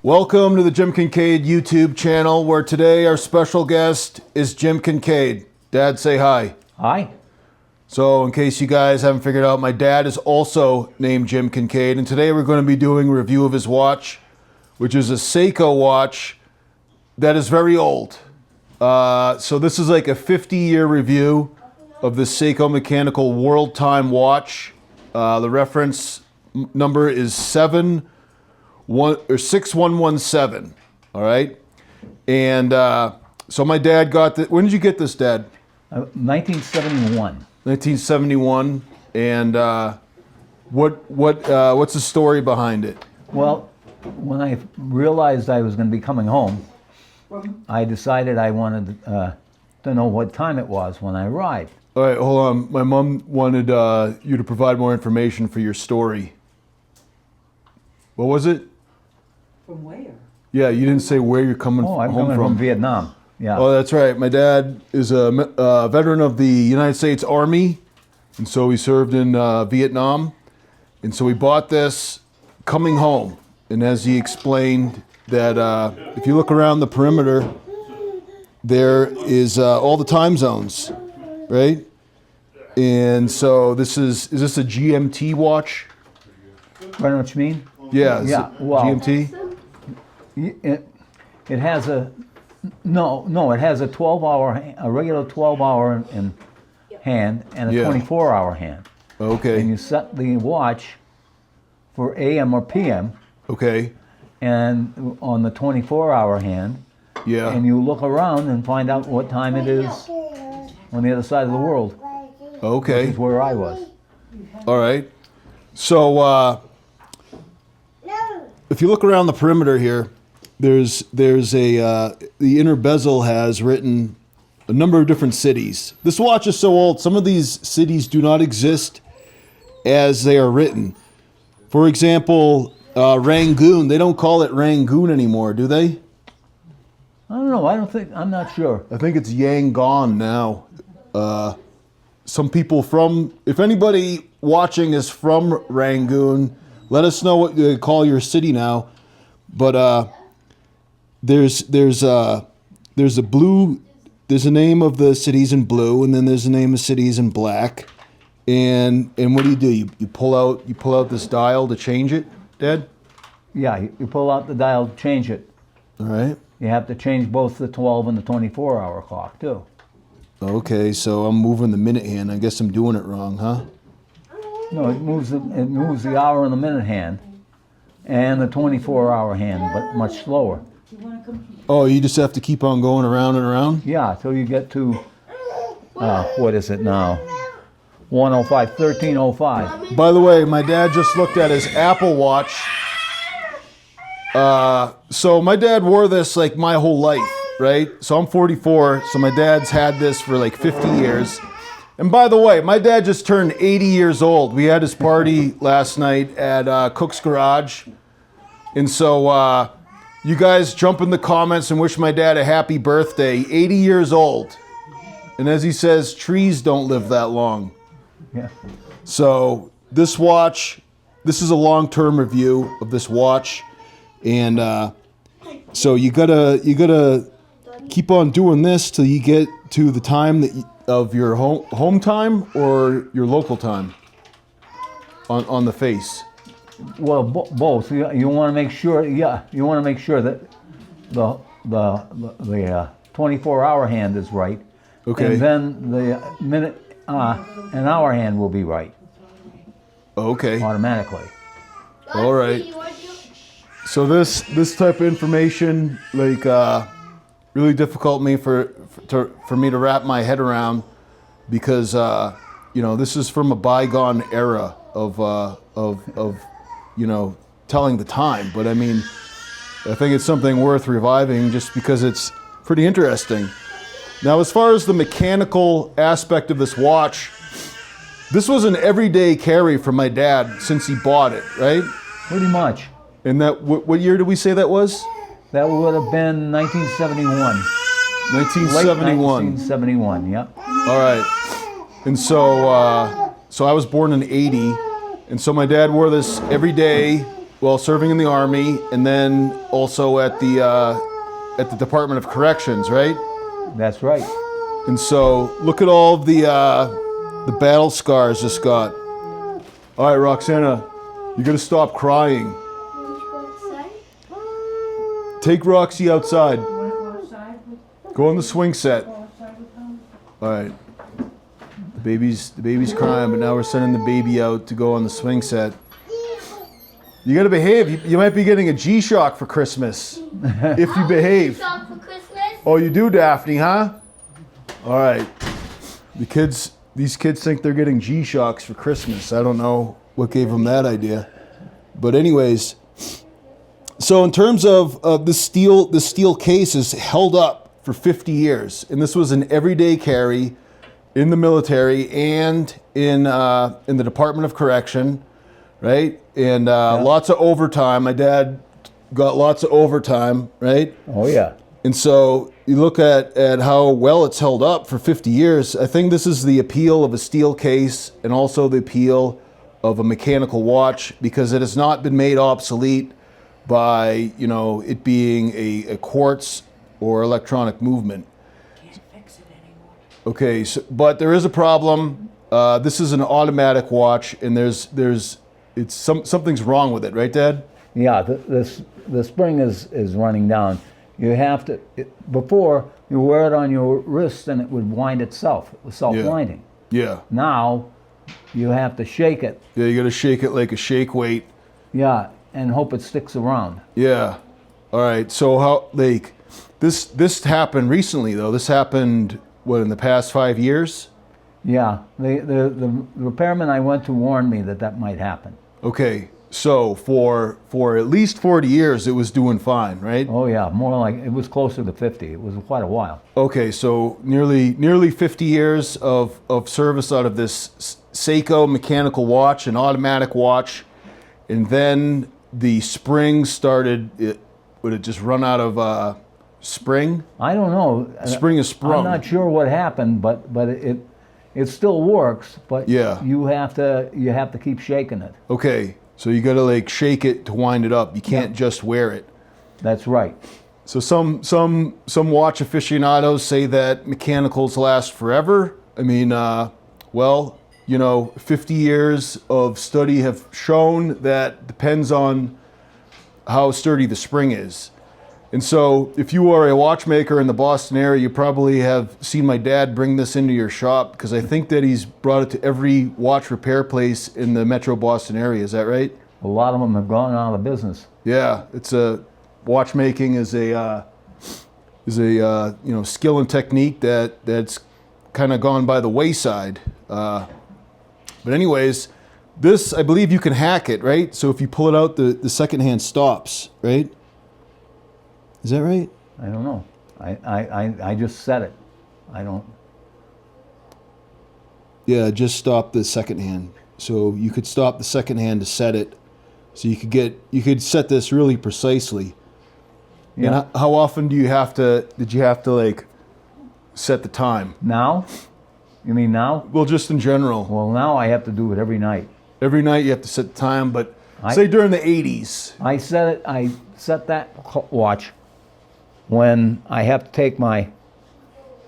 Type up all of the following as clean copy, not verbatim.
Welcome to the Jim Kincaid YouTube channel, where today our special guest is Jim Kincaid. Dad, say hi. Hi. So in case you guys haven't figured out, my dad is also named Jim Kincaid, and today we're going to be doing a review of his watch, which is a Seiko watch that is very old. So this is like a 50-year review of the Seiko Mechanical World Time watch. The reference number is 6117. All right, and so my dad got the. When did you get this, Dad? 1971. 1971. And what's the story behind it? Well, when I realized I was going to be coming home, I decided I wanted to know what time it was when I arrived. All right, hold on. My mom wanted you to provide more information for your story. What was it? From where? Yeah, you didn't say where you're coming Oh, I'm home coming from. from Vietnam. Yeah. Oh, that's right. My dad is a veteran of the United States Army, and so he served in Vietnam. And so we bought this coming home. And as he explained, that if you look around the perimeter, there is all the time zones, right? And so is this a GMT watch? I know what you mean? Yeah. Yeah, well, GMT? It has a it has a 12-hour, a regular 12-hour in hand and a Yeah. 24-hour hand. Okay. And you set the watch for AM or PM, Okay. and on the 24-hour hand, Yeah. and you look around and find out what time it is on the other side of the world, which Okay. is where I was. All right. So if you look around the perimeter here, there's a the inner bezel has written a number of different cities. This watch is so old, some of these cities do not exist as they are written. For example, Rangoon, they don't call it Rangoon anymore, do they? I don't know. I'm not sure. I think it's Yangon now. Some people if anybody watching is from Rangoon, let us know what you call your city now. But there's a name of the cities in blue, and then there's a name of cities in black. And what do? You pull out this dial to change it, Dad? Yeah, you pull out the dial to change it. All right. You have to change both the 12 and the 24-hour clock too. Okay, so I'm moving the minute hand. I guess I'm doing it wrong, huh? No, it moves the hour and the minute hand, and the 24-hour hand, but much slower. Oh, you just have to keep on going around and around? Yeah, till you get to what is it now? 1305. By the way, my dad just looked at his Apple Watch. So my dad wore this like my whole life, right? So I'm 44, so my dad's had this for like 50 years. And by the way, my dad just turned 80 years old. We had his party last night at Cook's Garage. And so you guys jump in the comments and wish my dad a happy birthday. 80 years old. And as he says, trees don't live that long. Yeah. So this watch, this is a long-term review of this watch. And so you gotta keep on doing this till you get to the time of your home time or your local time on the face. Well, both. You want to make sure. Yeah, you want to make sure that the 24-hour hand is right. Okay. And then the minute an hour hand will be right Okay. automatically. All right. So this type of information, like, really difficult for me to wrap my head around, because this is from a bygone era of telling the time. But I mean, I think it's something worth reviving just because it's pretty interesting. Now, as far as the mechanical aspect of this watch, this was an everyday carry for my dad since he bought it, right? Pretty much. And that, what year did we say that was? That would have been 1971. 1971. Late 1971, yep. All right. And so I was born in 80. And so my dad wore this every day well, serving in the Army, and then also at the Department of Corrections, right? That's right. And so look at all of the battle scars this got. All right, Roxana, you gotta stop crying. Take Roxy outside. Wanna go outside with, Go on the swing set. go outside with them? All right. The baby's crying, but now we're sending the baby out to go on the swing set. You gotta behave. You might be getting a G-Shock for Christmas if you behave. Shop for Christmas? Oh, you do, Daphne, huh? All right. These kids think they're getting G-Shocks for Christmas. I don't know what gave them that idea. But anyways, so in terms of the steel case is held up for 50 years. And this was an everyday carry in the military and in the Department of Correction, right? And lots of overtime. My dad got lots of overtime, right? Oh yeah. And so you look at how well it's held up for 50 years. I think this is the appeal of a steel case and also the appeal of a mechanical watch, because it has not been made obsolete by, it being a quartz or electronic movement. Can't fix it anymore. Okay, but there is a problem. This is an automatic watch, and something's wrong with it, right, Dad? Yeah, the spring is running down. You have to, before, you wear it on your wrist and it would wind itself. It was self-winding. Yeah. Now, you have to shake it. Yeah, you got to shake it like a shake weight. Yeah, and hope it sticks around. Yeah. All right. So how this happened recently though? This happened in the past 5 years? Yeah, the repairman I went to warned me that might happen. Okay. So for at least 40 years it was doing fine, right? Oh yeah, more like, it was closer to 50. It was quite a while. Okay, so nearly 50 years of service out of this Seiko mechanical watch, an automatic watch, and then the spring started. Would it just run out of spring? I don't know. Spring is sprung. I'm not sure what happened, but it still works. But Yeah. you have to keep shaking it. Okay, so you got to shake it to wind it up. You can't just wear it. That's right. So some watch aficionados say that mechanicals last forever. I mean, 50 years of study have shown that depends on how sturdy the spring is. And so if you are a watchmaker in the Boston area, you probably have seen my dad bring this into your shop, because I think that he's brought it to every watch repair place in the Metro Boston area. Is that right? A lot of them have gone out of business. Yeah, watchmaking is a skill and technique that's kind of gone by the wayside. But anyways, this, I believe you can hack it, right? So if you pull it out, the second hand stops, right? Is that right? I don't know. I just set it. I don't. Yeah, just stop the second hand. So you could stop the second hand to set it. So you could set this really precisely. Yeah. And how often did you have to set the time? Now? You mean now? Well, just in general. Well, now I have to do it every night. Every night you have to set the time, but say during the 80s. I set that watch when I have to take my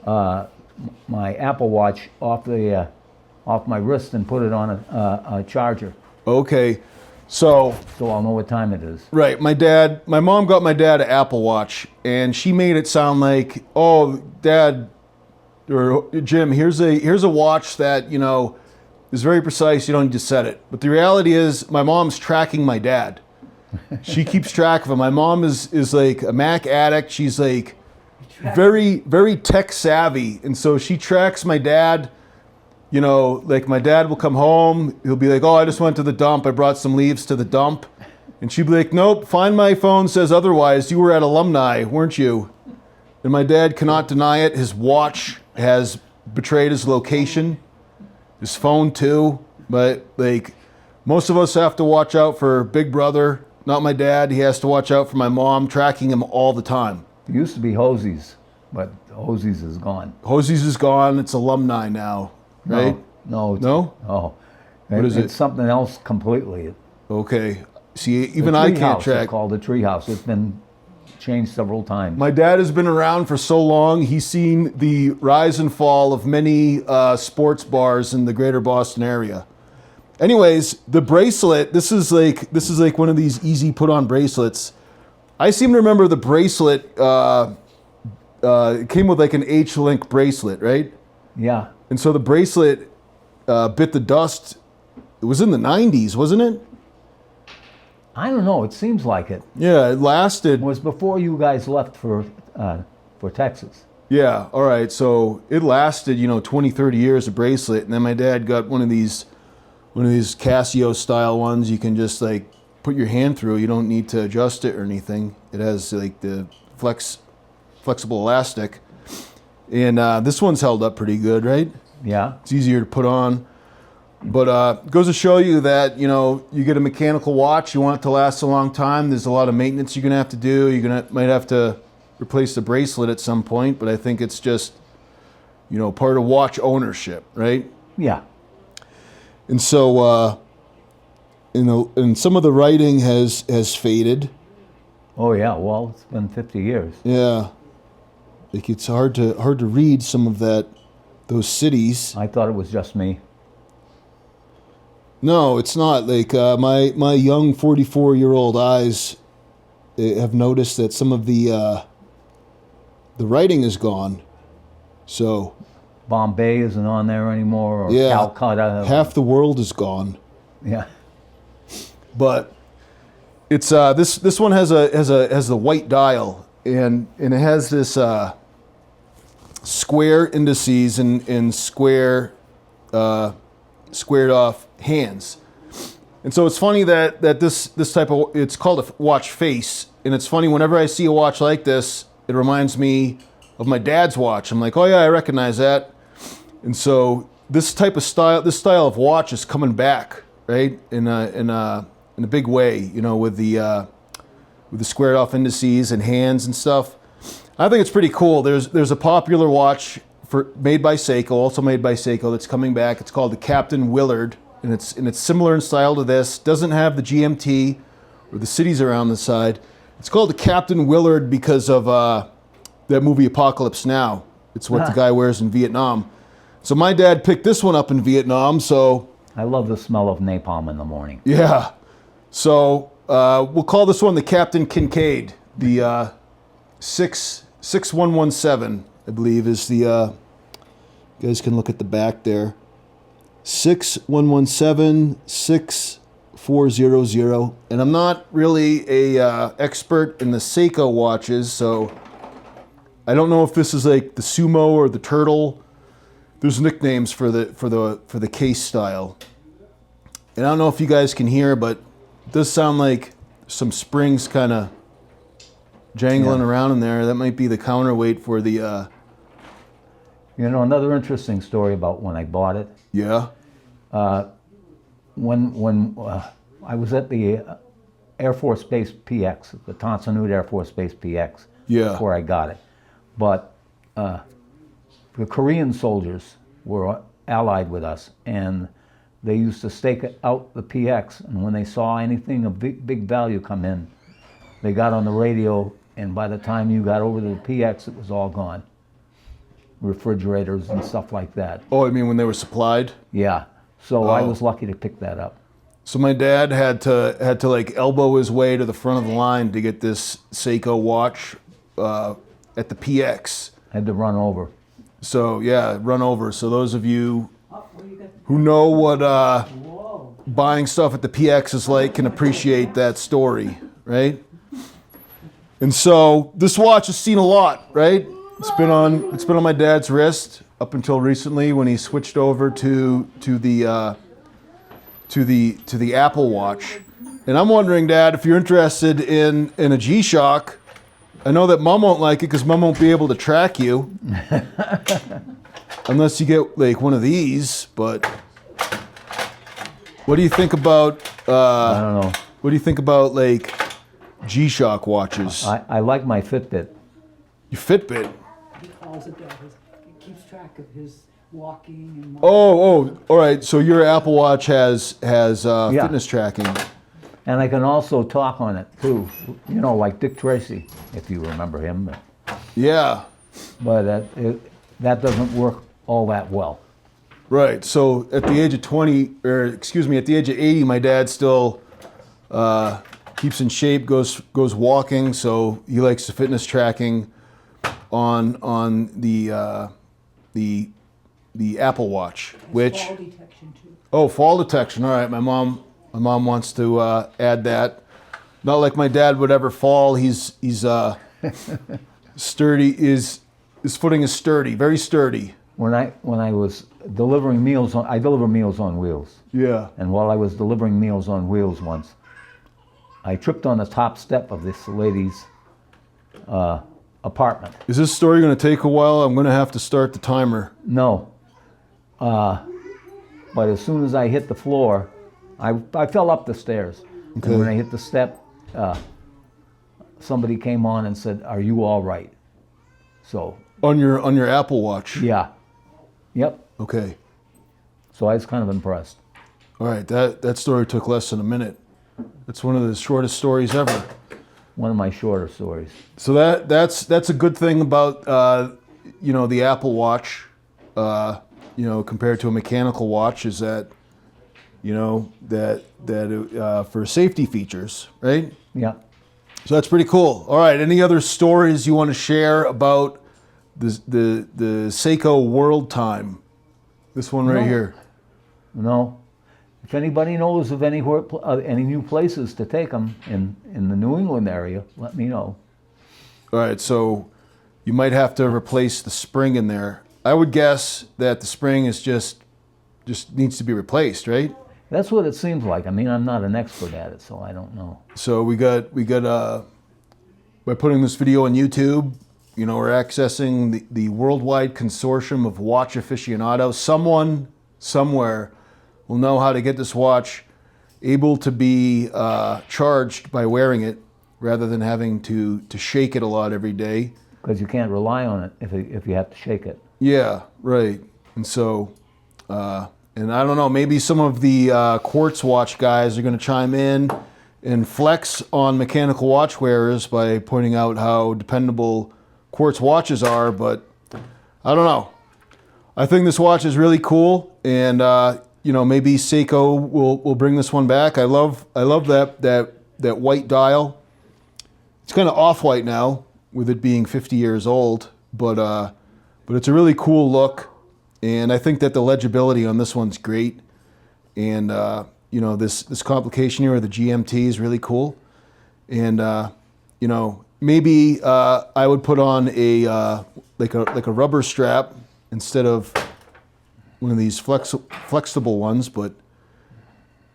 my Apple Watch off my wrist and put it on a charger. Okay, so I'll know what time it is. right, my mom got my dad an Apple Watch, and she made it sound like, oh, Dad or Jim, here's a watch that is very precise. You don't need to set it. But the reality is, my mom's tracking my dad. She keeps track of him. My mom is like a Mac addict. She's like very, very tech savvy. And so she tracks my dad. My dad will come home. He'll be like, oh, I just went to the dump. I brought some leaves to the dump. And she'd be like, nope, find my phone says otherwise. You were at alumni, weren't you? And my dad cannot deny it. His watch has betrayed his location. His phone too. But most of us have to watch out for Big Brother. Not my dad. He has to watch out for my mom, tracking him all the time. It used to be Hosie's, but Hosie's is gone. Hosie's is gone. It's alumni now, right? No. No? Oh. What is it? It's something else completely. Okay. See, even The I tree can't house, track. It's called the tree house. It's been changed several times. My dad has been around for so long. He's seen the rise and fall of many sports bars in the greater Boston area. Anyways, the bracelet, this is like one of these easy put on bracelets. I seem to remember the bracelet it came with like an H-link bracelet, right? Yeah. And so the bracelet bit the dust. It was in the 90s, wasn't it? I don't know. It seems like it. Yeah, it lasted. It was before you guys left for Texas. Yeah, all right. So it lasted, 20, 30 years, a bracelet. And then my dad got one of these Casio style ones. You can just like put your hand through. You don't need to adjust it or anything. It has like the flexible elastic. And this one's held up pretty good, right? Yeah. It's easier to put on. But it goes to show you that, you get a mechanical watch, you want it to last a long time. There's a lot of maintenance you're going to have to do. Might have to replace the bracelet at some point, but I think it's just, part of watch ownership, right? Yeah. And so, and some of the writing has faded. Oh yeah. Well, it's been 50 years. Yeah. Like it's hard to read some of those cities. I thought it was just me. No, it's not. Like my young 44-year-old eyes have noticed that some of the writing is gone. So Bombay isn't on there anymore, or yeah, Calcutta. half the world is gone. Yeah. But it's this one has the white dial, and it has this square indices and squared off hands. And so it's funny that this type of, it's called a watch face, and it's funny whenever I see a watch like this, it reminds me of my dad's watch. I'm like, oh yeah, I recognize that. And so this style of watch is coming back, right? In a big way, with the squared off indices and hands and stuff. I think it's pretty cool. There's a popular watch made by Seiko, that's coming back. It's called the Captain Willard, and it's similar in style to this. Doesn't have the GMT or the cities around the side. It's called the Captain Willard because of that movie Apocalypse Now. It's what the guy wears in Vietnam. So my dad picked this one up in Vietnam. So I love the smell of napalm in the morning. yeah. So we'll call this one the Captain Kincaid. The 6117, I believe, is the. You guys can look at the back there. 6117 6400. And I'm not really a expert in the Seiko watches, so I don't know if this is like the Sumo or the Turtle. There's nicknames for the case style. And I don't know if you guys can hear, but it does sound like some springs kind of jangling around in there. That might be the counterweight for the. Another interesting story about when I bought it. Yeah. When I was at the Air Force Base PX, the Tonsanut Air Force Base PX, Yeah. before I got it. But the Korean soldiers were allied with us, and they used to stake out the PX, and when they saw anything of big value come in, they got on the radio, and by the time you got over to the PX, it was all gone. Refrigerators and stuff like that. Oh, I mean when they were supplied? Yeah. So I Oh. was lucky to pick that up. So my dad had to like elbow his way to the front of the line to get this Seiko watch at the PX. Had to run over. So yeah, run over. So those of you Oh, well, you got, who know what whoa. buying stuff at the PX is like can appreciate that story, right? And so this watch has seen a lot, right? It's been on my dad's wrist up until recently when he switched over to the Apple Watch. And I'm wondering, Dad, if you're interested in a G-Shock. I know that Mom won't like it because Mom won't be able to track you unless you get like one of these. But what do you think about? I don't know. What do you think about like G-Shock watches? I like my Fitbit. Your Fitbit. He calls it that. He keeps track of his walking and Oh, all right. So your Apple Watch has fitness tracking. And I can also talk on it too, you know, like Dick Tracy, if you remember him. Yeah. But that doesn't work all that well. Right. So at the age of 20, or excuse me, at the age of 80, my dad still keeps in shape, goes walking. So he likes the fitness tracking on the Apple Watch, which Fall detection too. fall detection. All right, my mom wants to add that. Not like my dad would ever fall. He's sturdy. His footing is sturdy, very sturdy. When I was delivering meals, I deliver Meals on Wheels. Yeah. And while I was delivering Meals on Wheels once, I tripped on the top step of this lady's apartment. Is this story going to take a while? I'm going to have to start the timer. No. But as soon as I hit the floor, I fell up the stairs. Okay. And when I hit the step, somebody came on and said, "Are you all right?" So. On your Apple Watch. Yeah. Yep. Okay. So I was kind of impressed. All right. That story took less than a minute. That's one of the shortest stories ever. One of my shorter stories. So that's a good thing about the Apple Watch, compared to a mechanical watch, is that for safety features, right? Yeah. So that's pretty cool. All right. Any other stories you want to share about the Seiko World Time? This one right here. No. If anybody knows of any new places to take them in the New England area, let me know. All right, so you might have to replace the spring in there. I would guess that the spring is just needs to be replaced, right? That's what it seems like. I mean, I'm not an expert at it, so I don't know. So we got by putting this video on YouTube, we're accessing the worldwide consortium of watch aficionados. Someone somewhere will know how to get this watch able to be charged by wearing it rather than having to shake it a lot every day. Because you can't rely on it if you have to shake it. Yeah, right. And so, and I don't know, maybe some of the quartz watch guys are going to chime in and flex on mechanical watch wearers by pointing out how dependable quartz watches are, but I don't know. I think this watch is really cool, and maybe Seiko will bring this one back. I love that white dial. It's kind of off-white now with it being 50 years old, but it's a really cool look, and I think that the legibility on this one's great, and this complication here with the GMT is really cool, and maybe I would put on a like a rubber strap instead of one of these flexible ones, but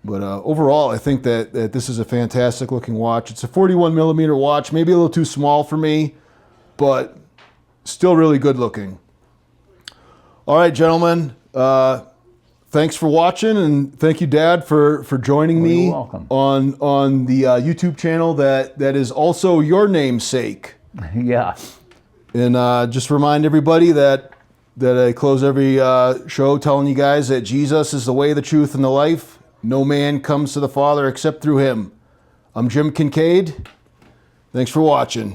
overall, I think that this is a fantastic looking watch. It's a 41 millimeter watch, maybe a little too small for me, but still really good looking. All right, gentlemen, thanks for watching, and thank you, Dad, for joining me You're welcome. on the YouTube channel that is also your namesake. Yeah. And just remind everybody that I close every show telling you guys that Jesus is the way, the truth, and the life. No man comes to the Father except through him. I'm Jim Kincaid. Thanks for watching.